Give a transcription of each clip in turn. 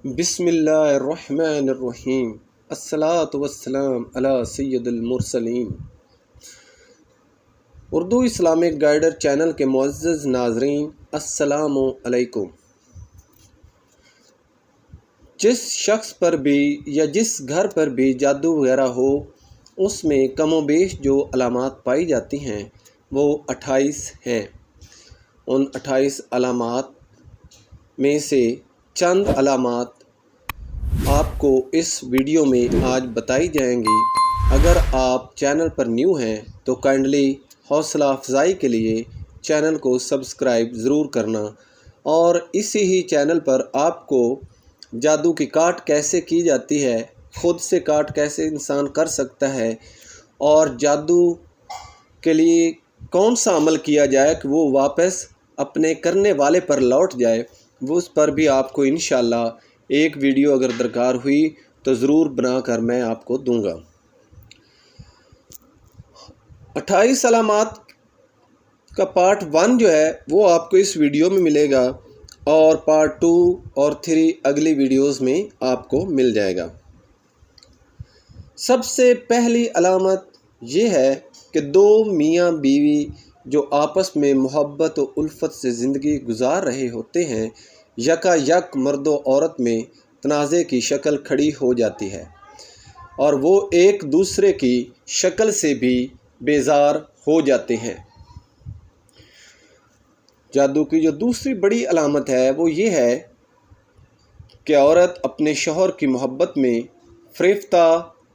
بسم اللہ الرحمن الرحیم الصلاۃ والسلام علی سید المرسلین۔ اردو اسلامک گائیڈر چینل کے معزز ناظرین، السلام علیکم۔ جس شخص پر بھی یا جس گھر پر بھی جادو وغیرہ ہو، اس میں کم و بیش جو علامات پائی جاتی ہیں وہ 28 ہیں۔ ان 28 علامات میں سے چند علامات آپ کو اس ویڈیو میں آج بتائی جائیں گی۔ اگر آپ چینل پر نیو ہیں تو کائنڈلی حوصلہ افزائی کے لیے چینل کو سبسکرائب ضرور کرنا، اور اسی ہی چینل پر آپ کو جادو کی کاٹ کیسے کی جاتی ہے، خود سے کاٹ کیسے انسان کر سکتا ہے، اور جادو کے لیے کون سا عمل کیا جائے کہ وہ واپس اپنے کرنے والے پر لوٹ جائے، وہ اس پر بھی آپ کو انشاءاللہ ایک ویڈیو اگر درکار ہوئی تو ضرور بنا کر میں آپ کو دوں گا۔ 28 علامات کا پارٹ 1 جو ہے وہ آپ کو اس ویڈیو میں ملے گا، اور پارٹ 2 اور 3 اگلی ویڈیوز میں آپ کو مل جائے گا۔ سب سے پہلی علامت یہ ہے کہ دو میاں بیوی جو آپس میں محبت و الفت سے زندگی گزار رہے ہوتے ہیں، یکا یک مرد و عورت میں تنازع کی شکل کھڑی ہو جاتی ہے، اور وہ ایک دوسرے کی شکل سے بھی بیزار ہو جاتے ہیں۔ جادو کی جو دوسری بڑی علامت ہے وہ یہ ہے کہ عورت اپنے شوہر کی محبت میں فریفتہ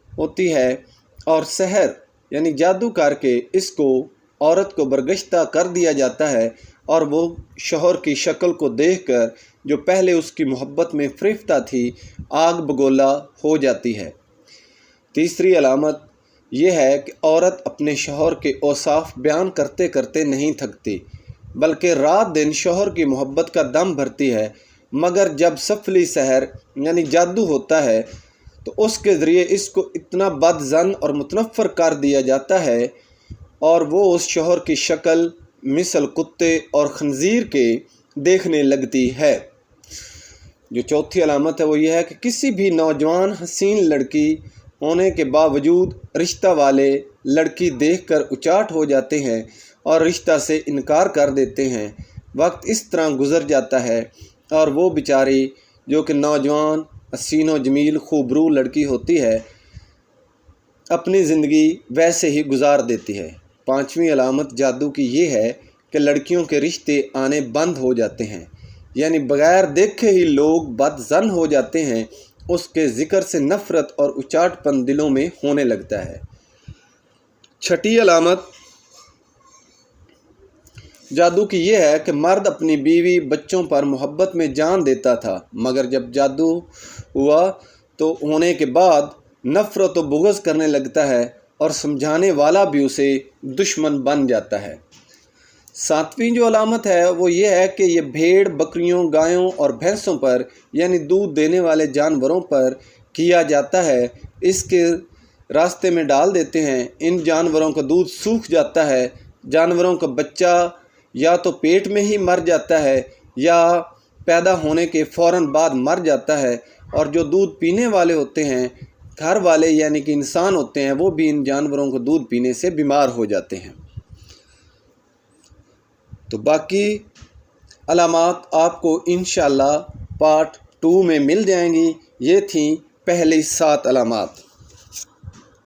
ہوتی ہے، اور سحر یعنی جادو کر کے اس کو عورت کو برگشتہ کر دیا جاتا ہے، اور وہ شوہر کی شکل کو دیکھ کر جو پہلے اس کی محبت میں فریفتہ تھی آگ بگولا ہو جاتی ہے۔ تیسری علامت یہ ہے کہ عورت اپنے شوہر کے اوصاف بیان کرتے کرتے نہیں تھکتی، بلکہ رات دن شوہر کی محبت کا دم بھرتی ہے، مگر جب سفلی سحر یعنی جادو ہوتا ہے تو اس کے ذریعے اس کو اتنا بد ظن اور متنفر کر دیا جاتا ہے، اور وہ اس شوہر کی شکل مثل کتے اور خنزیر کے دیکھنے لگتی ہے۔ جو چوتھی علامت ہے وہ یہ ہے کہ کسی بھی نوجوان حسین لڑکی ہونے کے باوجود رشتہ والے لڑکی دیکھ کر اچاٹ ہو جاتے ہیں اور رشتہ سے انکار کر دیتے ہیں۔ وقت اس طرح گزر جاتا ہے اور وہ بیچاری جو کہ نوجوان حسین و جمیل خوبرو لڑکی ہوتی ہے اپنی زندگی ویسے ہی گزار دیتی ہے۔ پانچویں علامت جادو کی یہ ہے کہ لڑکیوں کے رشتے آنے بند ہو جاتے ہیں، یعنی بغیر دیکھے ہی لوگ بد ظن ہو جاتے ہیں، اس کے ذکر سے نفرت اور اچاٹ پن دلوں میں ہونے لگتا ہے۔ چھٹی علامت جادو کی یہ ہے کہ مرد اپنی بیوی بچوں پر محبت میں جان دیتا تھا، مگر جب جادو ہوا تو ہونے کے بعد نفرت و بغض کرنے لگتا ہے، اور سمجھانے والا بھی اسے دشمن بن جاتا ہے۔ ساتویں جو علامت ہے وہ یہ ہے کہ یہ بھیڑ، بکریوں، گایوں اور بھینسوں پر یعنی دودھ دینے والے جانوروں پر کیا جاتا ہے۔ اس کے راستے میں ڈال دیتے ہیں، ان جانوروں کا دودھ سوکھ جاتا ہے، جانوروں کا بچہ یا تو پیٹ میں ہی مر جاتا ہے یا پیدا ہونے کے فوراً بعد مر جاتا ہے، اور جو دودھ پینے والے ہوتے ہیں گھر والے یعنی کہ انسان ہوتے ہیں، وہ بھی ان جانوروں کو دودھ پینے سے بیمار ہو جاتے ہیں۔ تو باقی علامات آپ کو انشاءاللہ پارٹ 2 میں مل جائیں گی۔ یہ تھیں پہلی 7 علامات۔